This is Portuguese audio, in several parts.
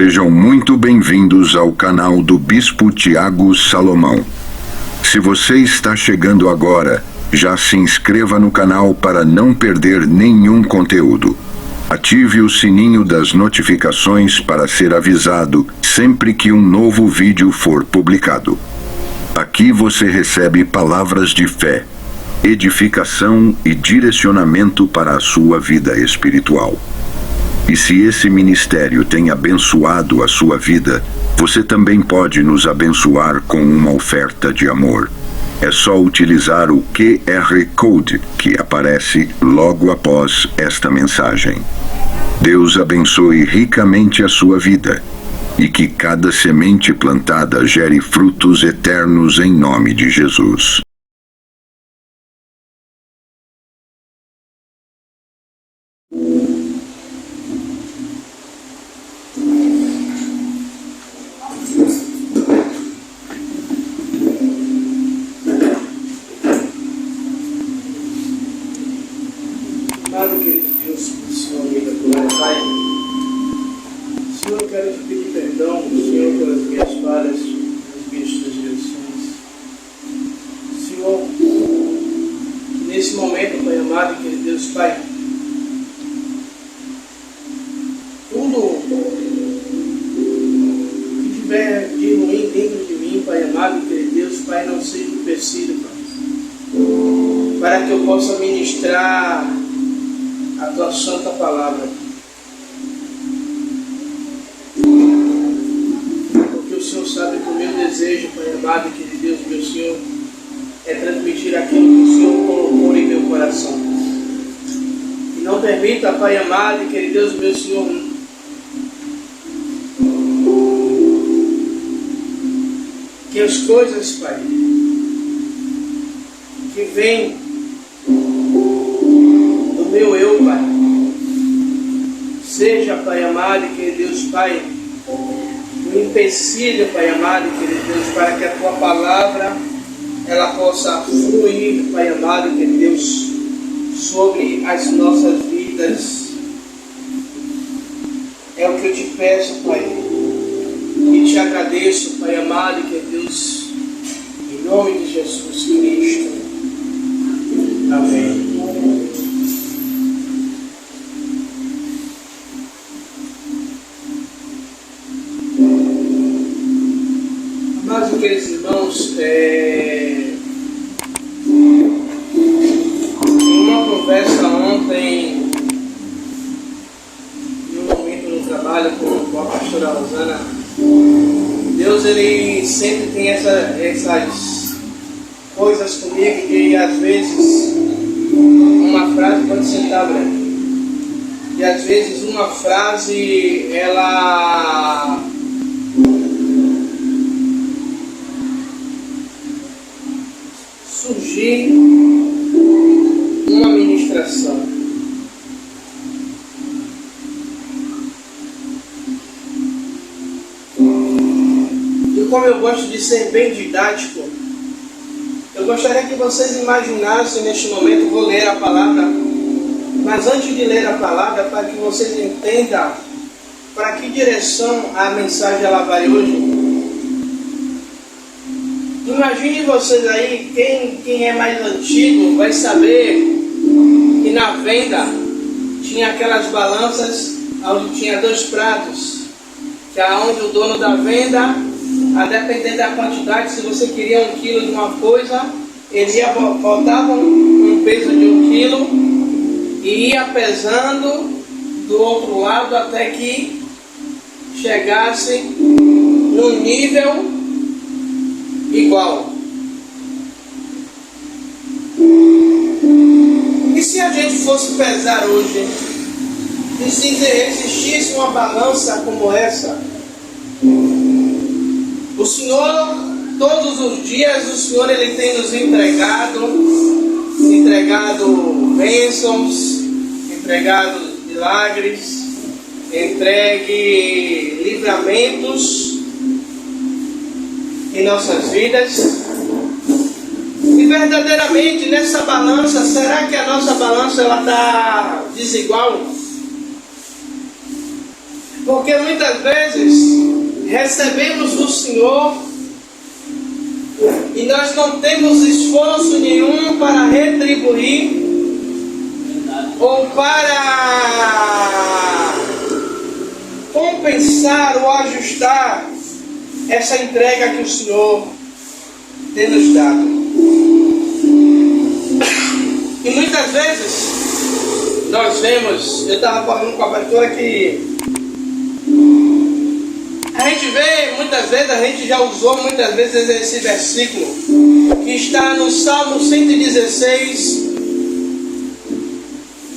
Sejam muito bem-vindos ao canal do Bispo Tiago Salomão. Se você está chegando agora, já se inscreva no canal para não perder nenhum conteúdo. Ative o sininho das notificações para ser avisado sempre que um novo vídeo for publicado. Aqui você recebe palavras de fé, edificação e direcionamento para a sua vida espiritual. E se esse ministério tem abençoado a sua vida, você também pode nos abençoar com uma oferta de amor. É só utilizar o QR Code que aparece logo após esta mensagem. Deus abençoe ricamente a sua vida e que cada semente plantada gere frutos eternos em nome de Jesus. Amado querido Deus, Senhor, amiga, glória, Pai. Senhor, eu quero te pedir perdão, Senhor, pelas minhas falhas, pelas minhas transgressões. Senhor, nesse momento, Pai amado, querido Deus, Pai, tudo que tiver de ruim dentro de mim, Pai amado, querido Deus, Pai, não seja empecilho, Pai, para que eu possa ministrar a tua santa palavra. Porque o Senhor sabe que o meu desejo, Pai amado, querido Deus, meu Senhor, é transmitir aquilo que o Senhor colocou em meu coração. E não permita, Pai amado, querido Deus, meu Senhor, que as coisas, Pai, que vêm meu eu, Pai, seja, Pai amado, querido Deus, Pai, um empecilho, Pai amado, querido Deus, para que a tua palavra ela possa fluir, Pai amado, querido Deus, sobre as nossas vidas. É o que eu te peço, Pai, e te agradeço, Pai amado, querido Deus, em nome de Jesus Cristo. Amém. Mas, queridos irmãos, em uma conversa ontem, em um momento no trabalho com a pastora Rosana, Deus ele sempre tem essas coisas comigo que às vezes uma frase pode sentar breve. E às vezes uma frase ela surgir uma ministração. E como eu gosto de ser bem didático, eu gostaria que vocês imaginassem neste momento, vou ler a palavra, mas antes de ler a palavra, para que vocês entendam para que direção a mensagem ela vai hoje. Imagine vocês aí, quem é mais antigo vai saber que na venda tinha aquelas balanças onde tinha 2 pratos, que é onde o dono da venda, a depender da quantidade, se você queria 1 quilo de uma coisa, ele ia botava um peso de 1 quilo e ia pesando do outro lado até que chegasse no nível igual. E se a gente fosse pesar hoje, e se existisse uma balança como essa, o Senhor, todos os dias, o Senhor ele tem nos entregado bênçãos, entregado milagres, entregue livramentos em nossas vidas. E verdadeiramente nessa balança, será que a nossa balança ela está desigual? Porque muitas vezes recebemos do Senhor e nós não temos esforço nenhum para retribuir ou para compensar ou ajustar essa entrega que o Senhor tem nos dado. E muitas vezes nós vemos, eu estava falando com a pastora que a gente vê, muitas vezes, a gente já usou muitas vezes esse versículo que está no Salmo 116,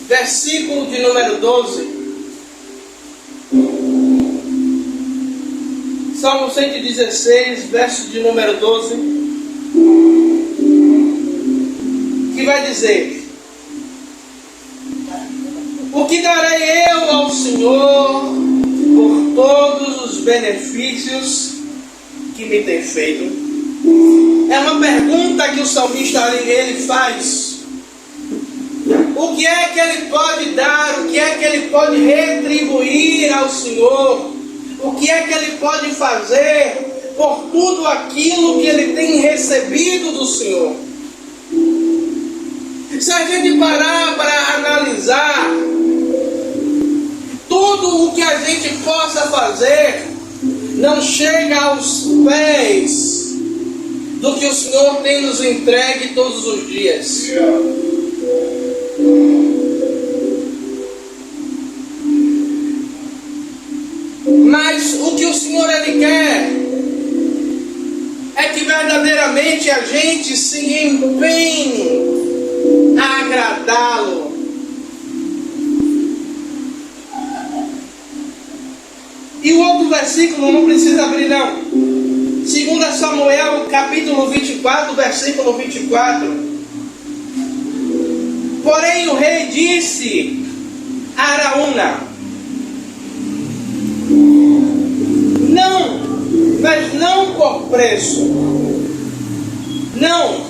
versículo de número 12. Salmo 116, verso de número 12, que vai dizer: o que darei eu ao Senhor por todos os benefícios que me tem feito? É uma pergunta que o salmista ele faz. O que é que ele pode dar? O que é que ele pode retribuir ao Senhor? O que é que ele pode fazer por tudo aquilo que ele tem recebido do Senhor? Se a gente parar para analisar tudo o que a gente possa fazer, não chega aos pés do que o Senhor tem nos entregue todos os dias. Mas o que o Senhor ele quer é que verdadeiramente a gente se empenhe a agradá-lo. E o outro versículo não precisa abrir não. 2 Samuel capítulo 24, versículo 24. Porém o rei disse a Araúna: não, mas não por preço. Não,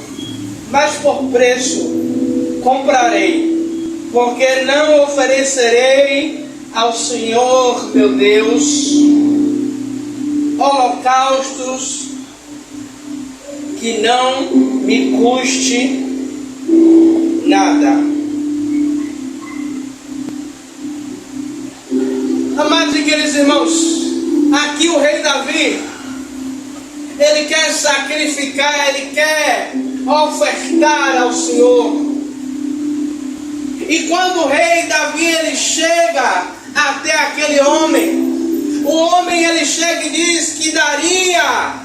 mas por preço comprarei, porque não oferecerei ao Senhor meu Deus holocaustos que não me custe nada. Amados e queridos irmãos, aqui o rei Davi, ele quer sacrificar, ele quer ofertar ao Senhor. E quando o rei Davi ele chega até aquele homem, o homem ele chega e diz que daria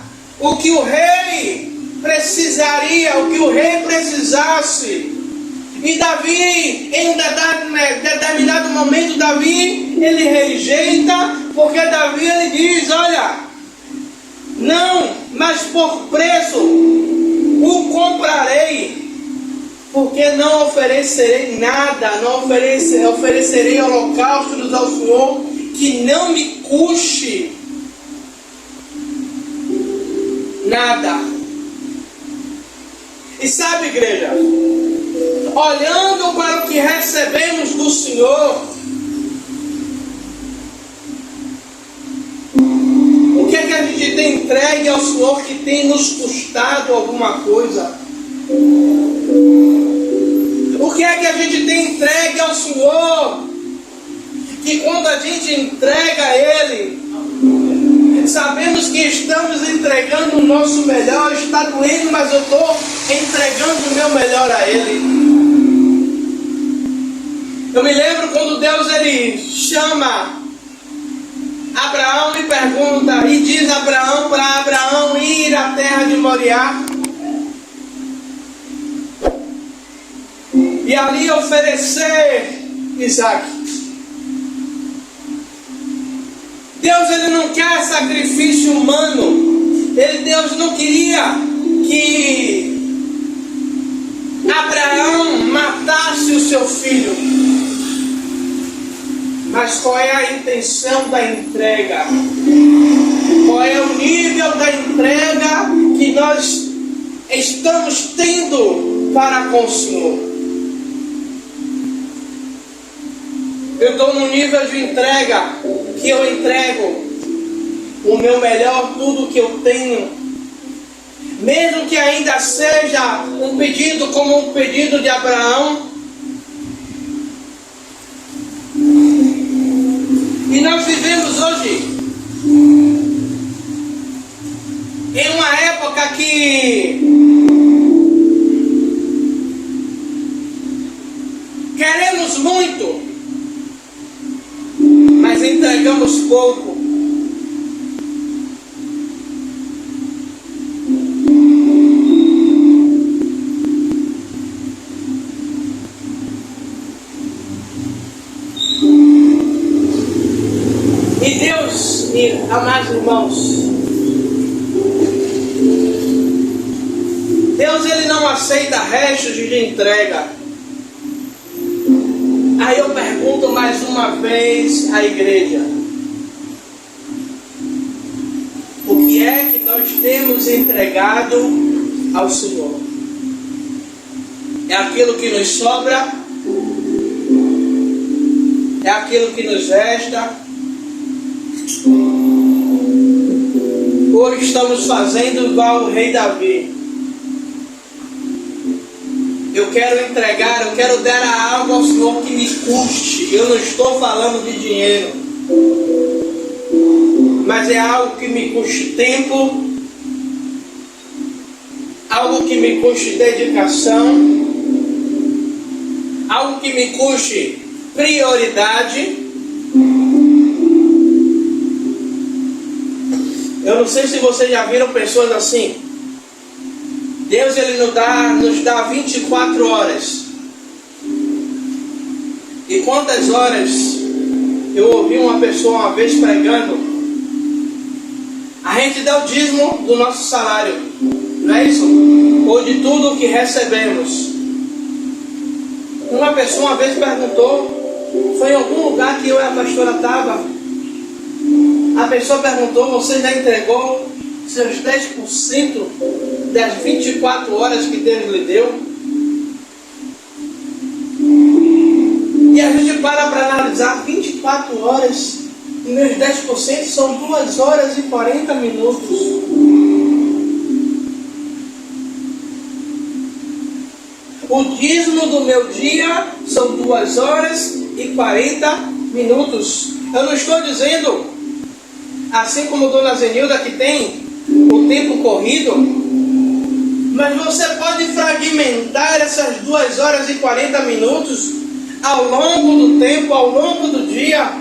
o que o rei precisaria, o que o rei precisasse. E Davi, em um determinado momento, Davi ele rejeita, porque Davi ele diz: olha, não, mas por preço o comprarei, porque não oferecerei nada, não oferecerei holocaustos ao Senhor que não me custe nada. E sabe, igreja, olhando para o que recebemos do Senhor, o que é que a gente tem entregue ao Senhor que tem nos custado alguma coisa? O que é que a gente tem entregue ao Senhor que quando a gente entrega a Ele, sabemos que estamos entregando o nosso melhor? Está doendo, mas eu estou entregando o meu melhor a Ele. Eu me lembro quando Deus ele chama Abraão e pergunta, e diz Abraão para Abraão ir à terra de Moriá e ali oferecer Isaac. Deus ele não quer sacrifício humano. Deus não queria que Abraão matasse o seu filho. Mas qual é a intenção da entrega? Qual é o nível da entrega que nós estamos tendo para com o Senhor? Eu estou num nível de entrega que eu entrego o meu melhor, tudo que eu tenho, mesmo que ainda seja um pedido como um pedido de Abraão. E nós vivemos hoje em uma época que queremos muito, mas entregamos pouco. E Deus, amados irmãos, Deus ele não aceita restos de entrega. Aí eu pergunto mais uma vez à igreja: o que é que nós temos entregado ao Senhor? É aquilo que nos sobra? É aquilo que nos resta? Ou estamos fazendo igual o rei Davi? Eu quero entregar, eu quero dar algo ao Senhor que me custe. Eu não estou falando de dinheiro, mas é algo que me custe tempo, algo que me custe dedicação, algo que me custe prioridade. Eu não sei se vocês já viram pessoas assim. Deus ele nos dá 24 horas. E quantas horas eu ouvi uma pessoa uma vez pregando: a gente dá o dízimo do nosso salário, não é isso? Ou de tudo o que recebemos. Uma pessoa uma vez perguntou, foi em algum lugar que eu e a pastora estava. A pessoa perguntou: você já entregou seus 10% das 24 horas que Deus lhe deu? E a gente para analisar 24 horas, e meus 10% são 2 horas e 40 minutos. O dízimo do meu dia são 2 horas e 40 minutos. Eu não estou dizendo, assim como Dona Zenilda, que tem o tempo corrido, mas você pode fragmentar essas 2 horas e 40 minutos ao longo do tempo, ao longo do dia.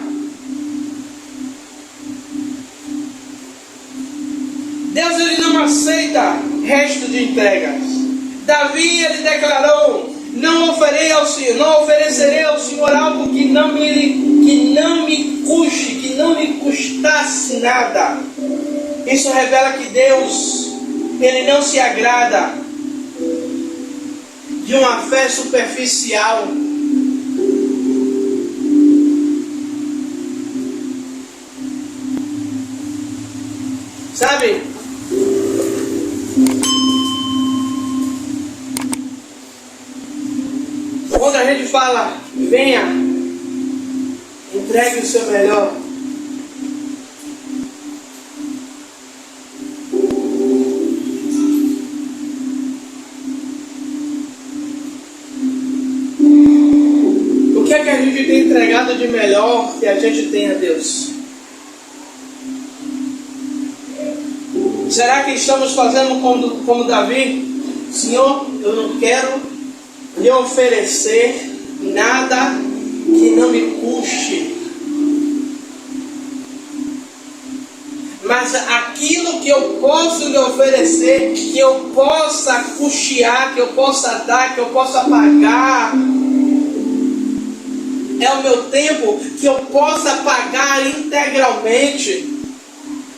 Deus ele não aceita resto de entregas. Davi ele declarou: não oferecerei ao Senhor algo que não me custe, que não me custasse nada. Isso revela que Deus ele não se agrada de uma fé superficial. Sabe? Quando a gente fala, venha, entregue o seu melhor. O que é que a gente tem entregado de melhor que a gente tem a Deus? Será que estamos fazendo como Davi? Senhor, eu não quero lhe oferecer nada que não me custe, mas aquilo que eu posso lhe oferecer, que eu possa custear, que eu possa dar, que eu possa pagar, é o meu tempo, que eu possa pagar integralmente.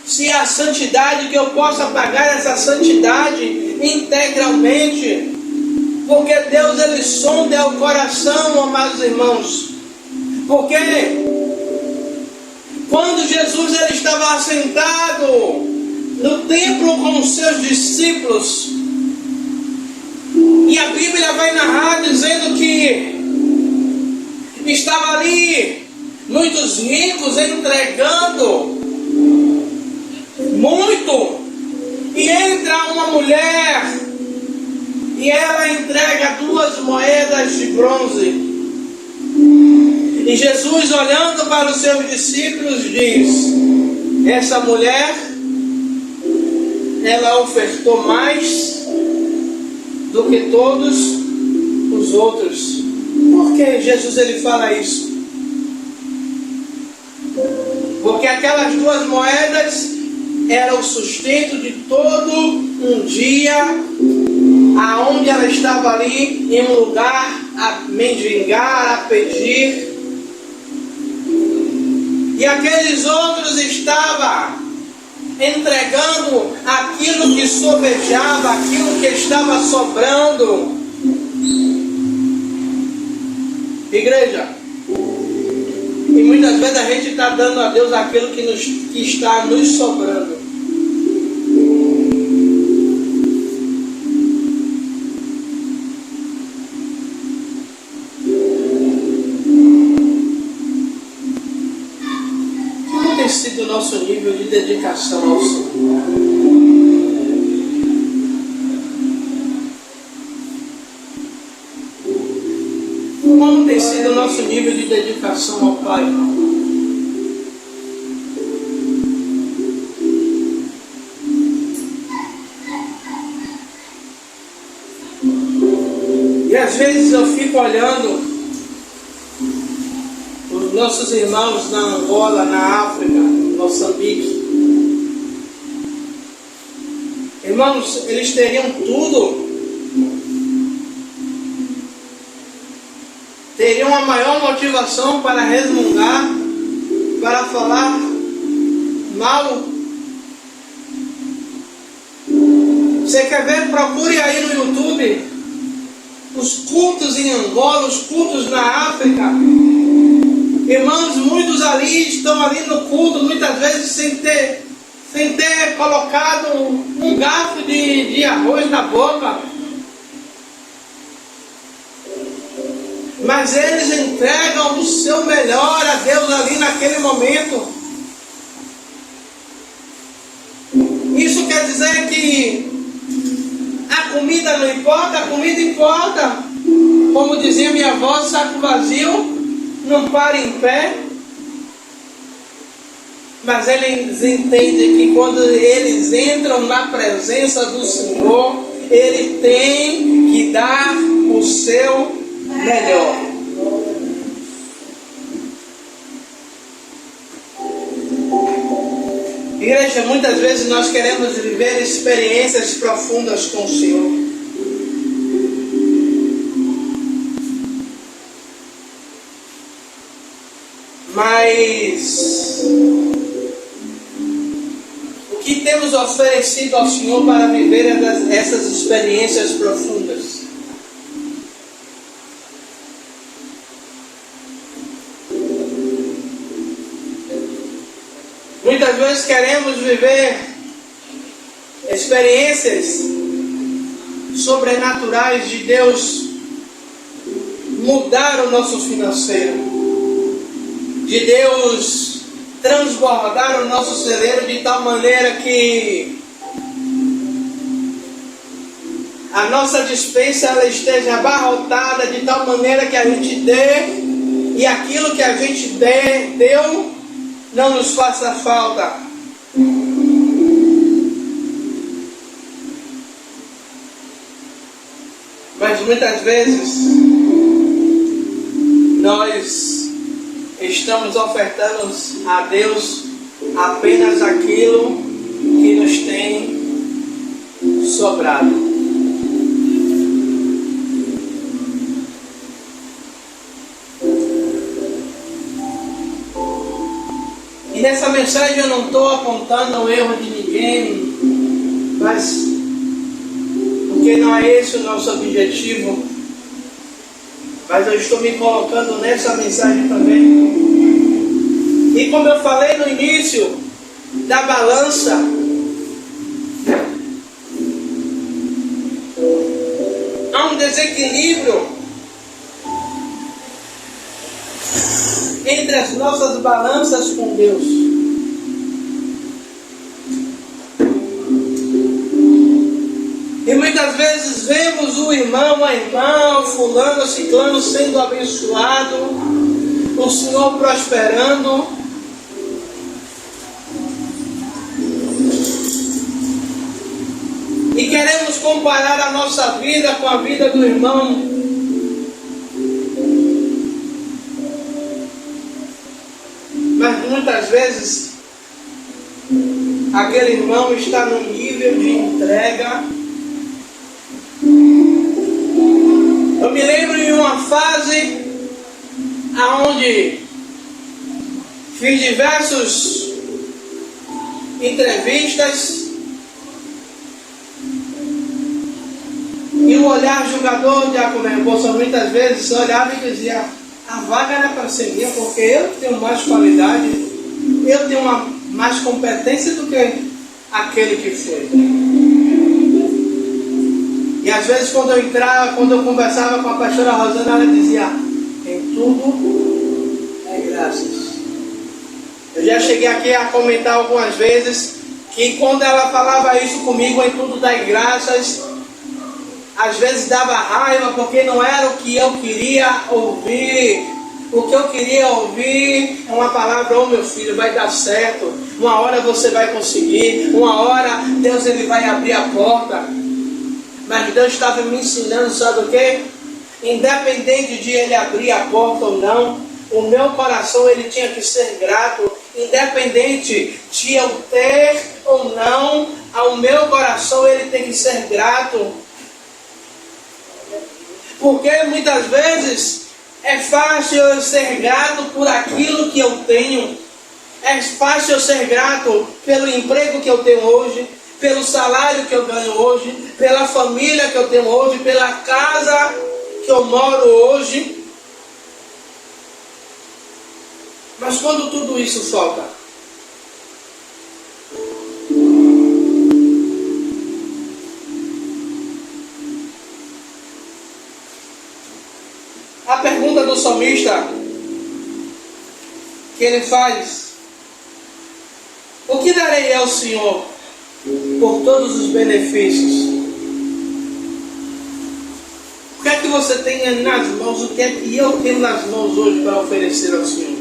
Se é a santidade, que eu possa pagar essa santidade integralmente. Porque Deus ele sonda o coração, amados irmãos. Porque quando Jesus ele estava assentado no templo com os seus discípulos, e a Bíblia vai narrar dizendo que estava ali muitos ricos entregando muito, e entra uma mulher e ela entrega 2 moedas de bronze. E Jesus, olhando para os seus discípulos, diz: essa mulher, ela ofertou mais do que todos os outros. Por que Jesus ele fala isso? Porque aquelas 2 moedas eram o sustento de todo um dia, aonde ela estava ali em um lugar a mendigar, a pedir. E aqueles outros estavam entregando aquilo que sobejava, aquilo que estava sobrando. Igreja, e muitas vezes a gente está dando a Deus aquilo que está nos sobrando. Como tem sido o nosso nível de dedicação ao Senhor? Como tem sido o nosso nível de dedicação ao Pai? E às vezes eu fico olhando os nossos irmãos na Angola, na África, em Moçambique. Irmãos, eles teriam tudo. Teriam uma maior motivação para resmungar, para falar mal. Você quer ver? Procure aí no YouTube os cultos em Angola, os cultos na África. Irmãos, muitos ali estão ali no culto, muitas vezes sem ter colocado um garfo de arroz na boca. Mas eles entregam o seu melhor a Deus ali naquele momento. Isso quer dizer que a comida não importa, a comida importa. Como dizia minha avó, saco vazio não para em pé. Mas eles entendem que quando eles entram na presença do Senhor, Ele tem que dar o seu melhor. Igreja, muitas vezes nós queremos viver experiências profundas com o Senhor. Mas o que temos oferecido ao Senhor para viver essas experiências profundas? Muitas vezes queremos viver experiências sobrenaturais de Deus mudar o nosso financeiro, de Deus transbordar o nosso celeiro de tal maneira que a nossa despensa ela esteja abarrotada, de tal maneira que a gente dê e aquilo que a gente deu não nos faça falta. Mas muitas vezes nós estamos ofertando a Deus apenas aquilo que nos tem sobrado. E nessa mensagem eu não estou apontando o erro de ninguém, mas porque não é esse o nosso objetivo. Mas eu estou me colocando nessa mensagem também. E como eu falei no início da balança, há um desequilíbrio entre as nossas balanças com Deus. E muitas vezes vemos o irmão, a irmã, o fulano, o ciclano sendo abençoado, o Senhor prosperando. E queremos comparar a nossa vida com a vida do irmão. Mas muitas vezes aquele irmão está num nível de entrega. Eu me lembro de uma fase onde fiz diversas entrevistas e o olhar julgador de Bolsa muitas vezes olhava e dizia: a vaga era para ser minha, porque eu tenho mais qualidade, eu tenho mais competência do que aquele que foi. E às vezes quando eu conversava com a pastora Rosana, ela dizia: em tudo é graças. Eu já cheguei aqui a comentar algumas vezes que quando ela falava isso comigo, em tudo dá graças, às vezes dava raiva, porque não era o que eu queria ouvir. O que eu queria ouvir é uma palavra: oh meu filho, vai dar certo, uma hora você vai conseguir, uma hora Deus ele vai abrir a porta. Mas Deus estava me ensinando, sabe o que? Independente de ele abrir a porta ou não, o meu coração ele tinha que ser grato. Independente de eu ter ou não, ao meu coração ele tem que ser grato. Porque muitas vezes é fácil eu ser grato por aquilo que eu tenho. É fácil eu ser grato pelo emprego que eu tenho hoje, pelo salário que eu ganho hoje, pela família que eu tenho hoje, pela casa que eu moro hoje. Mas quando tudo isso falta, a pergunta do salmista que ele faz: o que darei ao Senhor por todos os benefícios? O que é que você tem nas mãos? O que é que eu tenho nas mãos hoje para oferecer ao Senhor?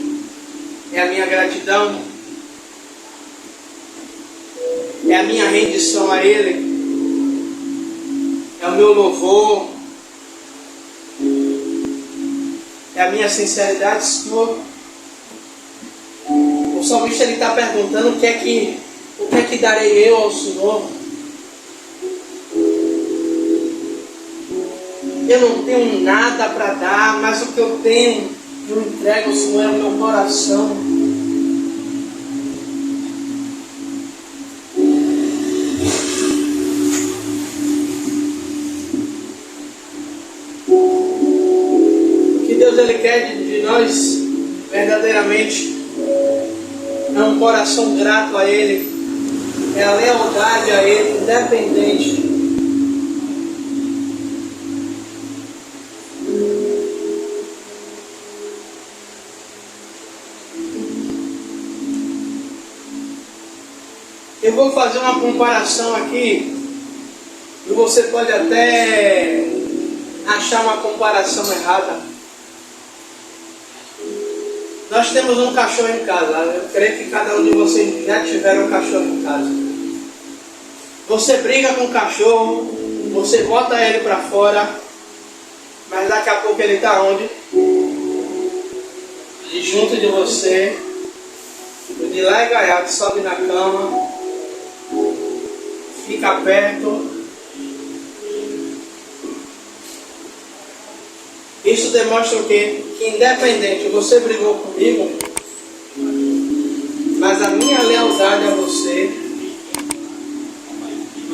É a minha gratidão? É a minha rendição a Ele? É o meu louvor? É a minha sinceridade, Senhor? O salmista ele está perguntando o que é que darei eu ao Senhor? Eu não tenho nada para dar, mas o que eu tenho, eu entrego ao Senhor, é o meu coração. O que Deus ele quer de nós, verdadeiramente, é um coração grato a Ele, é a lealdade a Ele, independente. Eu vou fazer uma comparação aqui, e você pode até achar uma comparação errada. Nós temos um cachorro em casa. Eu creio que cada um de vocês já tiveram um cachorro em casa. Você briga com o cachorro, você bota ele para fora, mas daqui a pouco ele está onde? E junto de você, de lá é gaiato, sobe na cama, fica perto. Isso demonstra o quê? Que independente, você brigou comigo, mas a minha lealdade a você,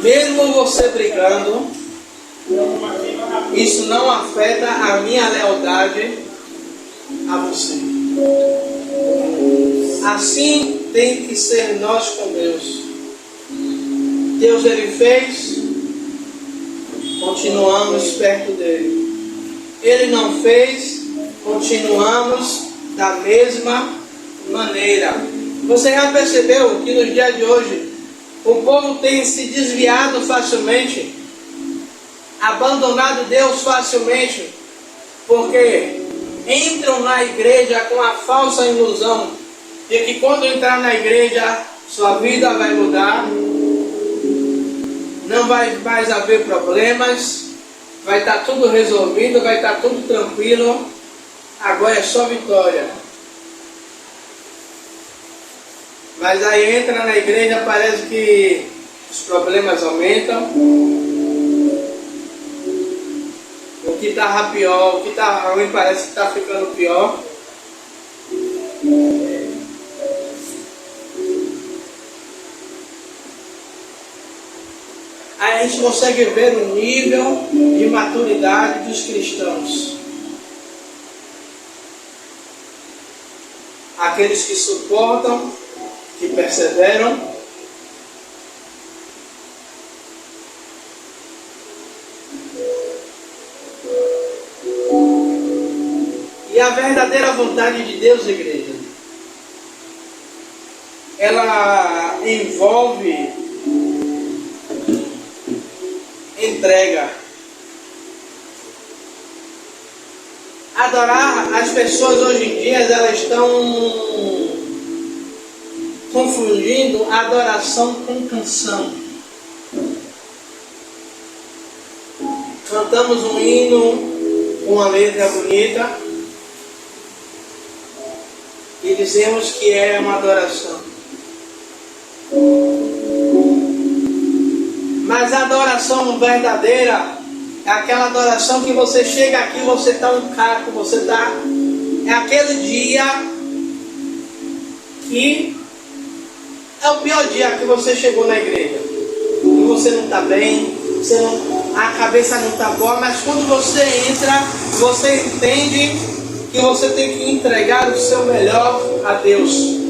mesmo você brigando, isso não afeta a minha lealdade a você. Assim tem que ser nós com Deus. Deus ele fez, continuamos perto dele. Ele não fez, continuamos da mesma maneira. Você já percebeu que nos dias de hoje o povo tem se desviado facilmente, abandonado Deus facilmente, porque entram na igreja com a falsa ilusão de que quando entrar na igreja sua vida vai mudar, não vai mais haver problemas, vai estar tudo resolvido, vai estar tudo tranquilo, agora é só vitória. Mas aí entra na igreja, parece que os problemas aumentam, o que estava pior, o que estava ruim parece que está ficando pior. Aí a gente consegue ver o nível de maturidade dos cristãos. Aqueles que suportam, que perseveram, e a verdadeira vontade de Deus, igreja, ela envolve entrega. Adorar, as pessoas hoje em dia elas estão confundindo adoração com canção. Cantamos um hino com uma letra bonita e dizemos que é uma adoração. Mas a adoração verdadeira é aquela adoração que você chega aqui, você está um caco, você está... É aquele dia que é o pior dia que você chegou na igreja. E você não está bem, a cabeça não está boa, mas quando você entra, você entende que você tem que entregar o seu melhor a Deus.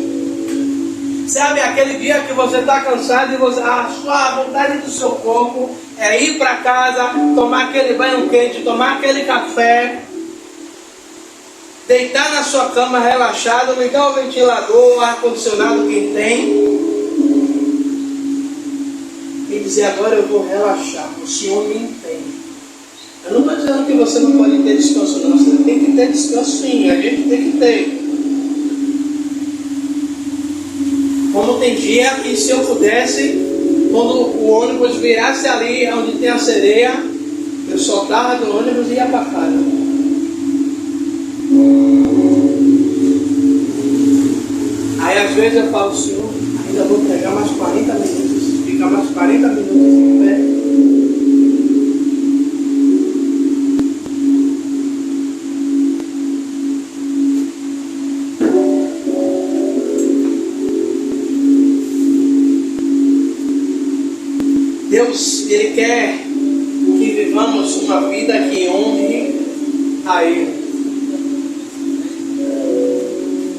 Sabe, aquele dia que você está cansado e a sua vontade do seu corpo é ir para casa, tomar aquele banho quente, tomar aquele café, deitar na sua cama relaxado, ligar o ventilador, o ar-condicionado quem tem, e dizer: agora eu vou relaxar, o Senhor me entende. Eu não estou dizendo que você não pode ter descanso, não. Você tem que ter descanso, sim, a gente tem que ter. Como tem dia que, se eu pudesse, quando o ônibus virasse ali onde tem a sereia, eu soltava do ônibus e ia para casa. Aí às vezes eu falo: Senhor, ainda vou pregar mais 40 minutos, ficar mais 40 minutos em pé. Deus, Ele quer que vivamos uma vida que honre a Ele.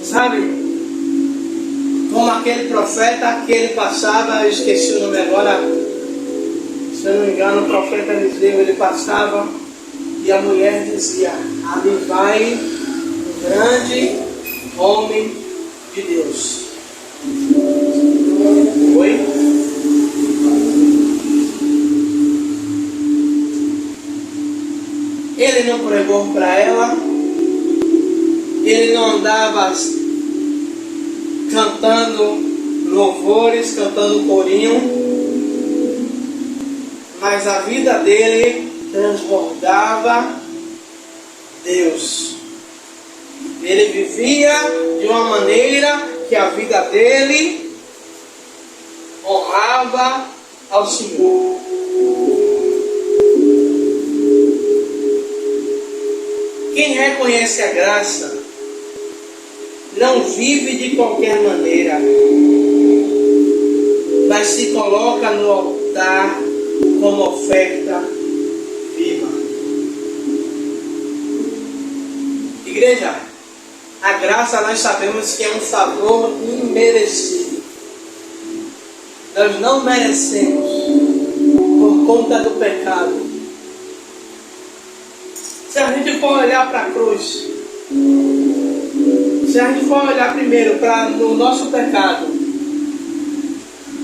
Sabe? Como aquele profeta que ele passava, eu esqueci o nome agora, se eu não me engano, o profeta Eliseu, ele passava e a mulher dizia: ali vai um grande homem de Deus. Oi? Ele não pregou para ela, ele não andava cantando louvores, cantando corinho, mas a vida dele transbordava Deus. Ele vivia de uma maneira que a vida dele honrava ao Senhor. Quem reconhece a graça não vive de qualquer maneira, mas se coloca no altar como oferta viva. Igreja, a graça nós sabemos que é um favor imerecido. Nós não merecemos por conta do pecado. Se a gente for olhar para a cruz, se Se a gente for olhar primeiro para o nosso pecado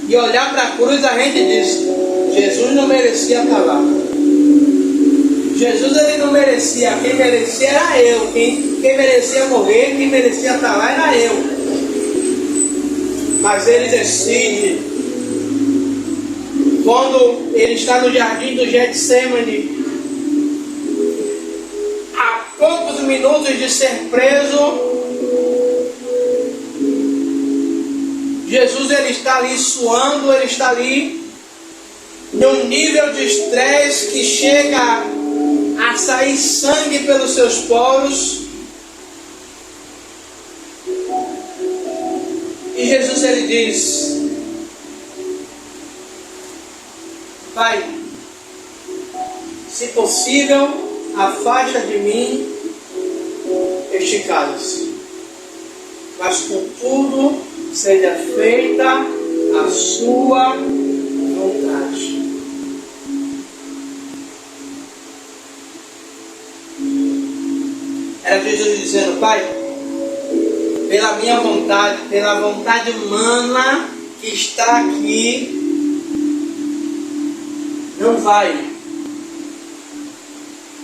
e olhar para a cruz, a gente diz: Jesus não merecia estar lá. Jesus ele não merecia. Quem merecia era eu. Quem merecia morrer, quem merecia estar lá era eu. Mas ele decide, quando ele está no jardim do Getsemane, a poucos minutos de ser preso, Jesus ele está ali suando, ele está ali num nível de estresse que chega a sair sangue pelos seus poros. E Jesus ele diz: Pai, se possível, afasta de mim este cálice, mas contudo seja feita a sua vontade. Era Jesus dizendo: Pai, pela minha vontade, pela vontade humana que está aqui, não vai.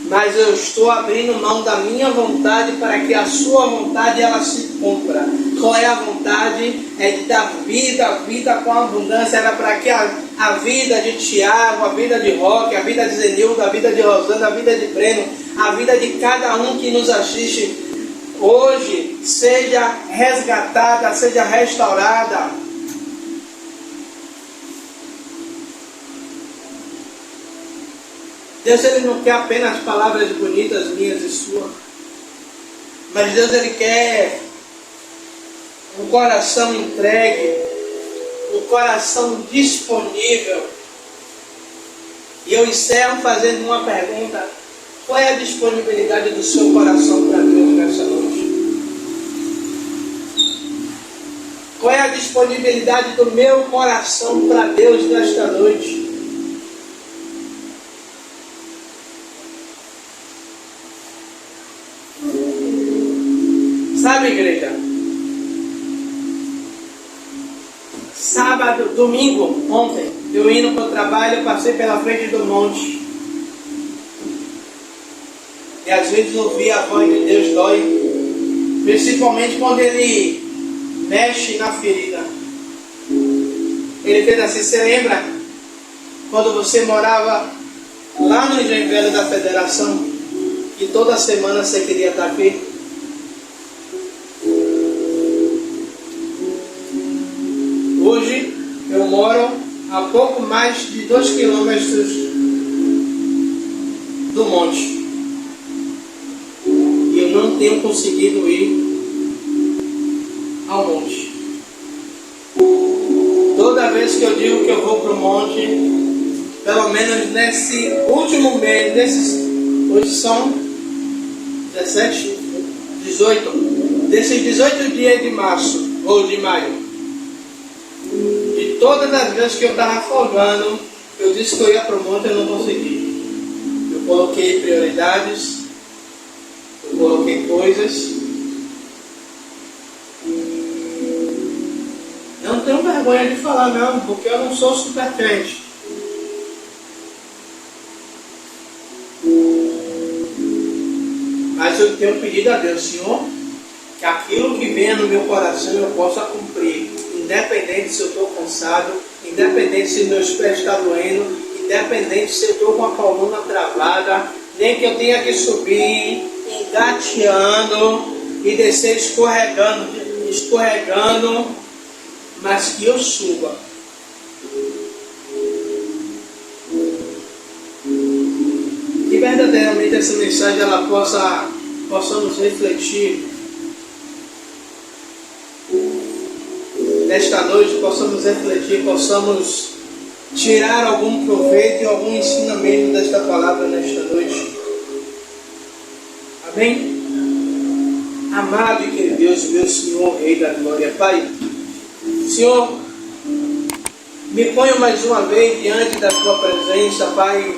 Mas eu estou abrindo mão da minha vontade para que a sua vontade ela se cumpra. Qual é a vontade? É de dar vida com abundância. Era para que a vida de Tiago, a vida de Roque, a vida de Zenildo, a vida de Rosana, a vida de Breno, a vida de cada um que nos assiste hoje seja resgatada, seja restaurada. Deus ele não quer apenas palavras bonitas minhas e suas, mas Deus ele quer um coração entregue, um coração disponível. E eu encerro fazendo uma pergunta: qual é a disponibilidade do seu coração para Deus nessa noite? Qual é a disponibilidade do meu coração para Deus nesta noite? Sabe, igreja? Sábado, domingo, ontem, eu indo para o trabalho, eu passei pela frente do monte. E às vezes ouvir a voz de Deus dói, principalmente quando Ele mexe na ferida. Ele fez assim: você lembra quando você morava lá no Engenho Velho da Federação, que toda semana você queria estar aqui? Hoje eu moro a pouco mais de 2 quilômetros do monte. E eu não tenho conseguido ir ao monte. Toda vez que eu digo que eu vou para o monte, pelo menos nesse último mês, hoje são 17, 18, desses 18 dias de março ou de maio, de todas as vezes que eu estava folgando, eu disse que eu ia para o monte e eu não consegui. Eu coloquei prioridades, eu coloquei coisas. Não tenho vergonha de falar não, porque eu não sou super crente. Mas eu tenho pedido a Deus: Senhor, que aquilo que venha no meu coração eu possa cumprir, independente se eu estou cansado, independente se meus pés estão doendo, independente se eu estou com a coluna travada, nem que eu tenha que subir engateando e descer escorregando, mas que eu suba. Que verdadeiramente essa mensagem ela possamos refletir nesta noite, possamos refletir, possamos tirar algum proveito e algum ensinamento desta palavra nesta noite. Amém? Amado e querido Deus, meu Senhor, Rei da Glória, Pai, Senhor, me ponho mais uma vez diante da Tua presença, Pai,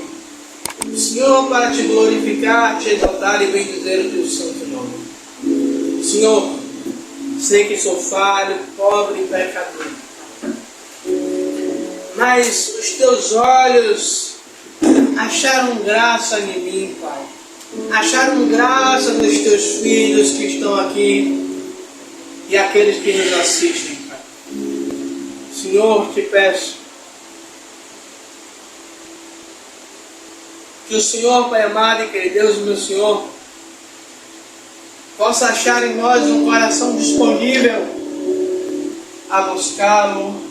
Senhor, para Te glorificar, Te exaltar e bendizer o Teu santo nome. Senhor, Sei que sou falho, pobre e pecador. Mas os teus olhos acharam graça em mim, Pai. Acharam graça nos teus filhos que estão aqui e aqueles que nos assistem, Pai. Senhor, te peço que o Senhor, Pai amado e querido Deus, meu Senhor, possa achar em nós um coração disponível a buscá-lo,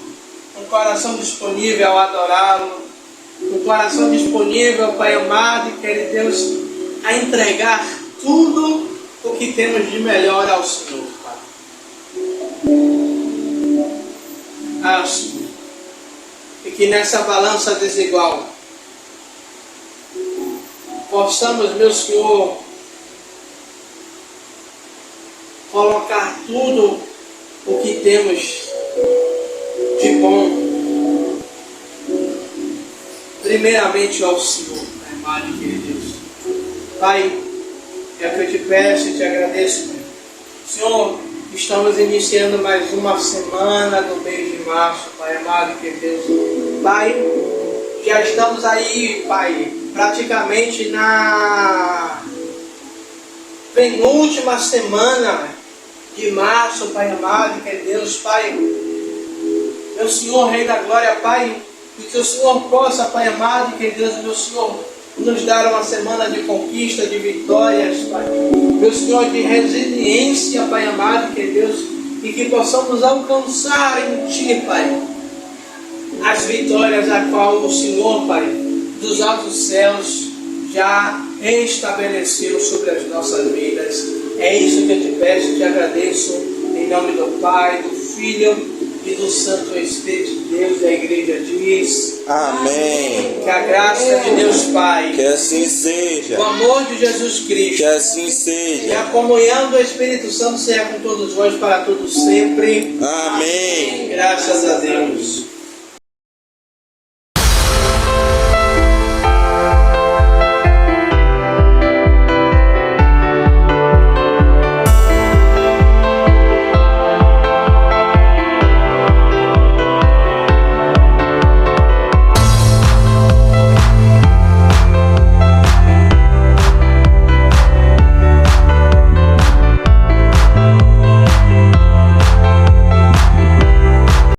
um coração disponível a adorá-lo, um coração disponível, Pai amado e querido Deus, a entregar tudo o que temos de melhor ao Senhor, Pai. Ah, Senhor. E que nessa balança desigual possamos, meu Senhor, colocar tudo o que temos de bom primeiramente ao Senhor, Pai amado e querido Deus. Pai, é o que eu te peço e te agradeço, Pai. Senhor, estamos iniciando mais uma semana do mês de março, Pai amado e querido Deus. Pai, já estamos aí, Pai, praticamente na penúltima semana de março, Pai amado, que é Deus, Pai, meu Senhor, Rei da Glória, Pai, e que o Senhor possa, Pai amado, que é Deus, meu Senhor, nos dar uma semana de conquista, de vitórias, Pai, meu Senhor, de resiliência, Pai amado, que é Deus, e que possamos alcançar em Ti, Pai, as vitórias a qual o Senhor, Pai, dos altos céus já estabeleceu sobre as nossas vidas. É isso que eu te peço e te agradeço, em nome do Pai, do Filho e do Santo Espírito de Deus. A igreja diz: amém. Que a graça de Deus Pai, que assim seja, o amor de Jesus Cristo, que assim e seja, a comunhão do Espírito Santo seja com todos vós para todos sempre. amém. Graças a Deus.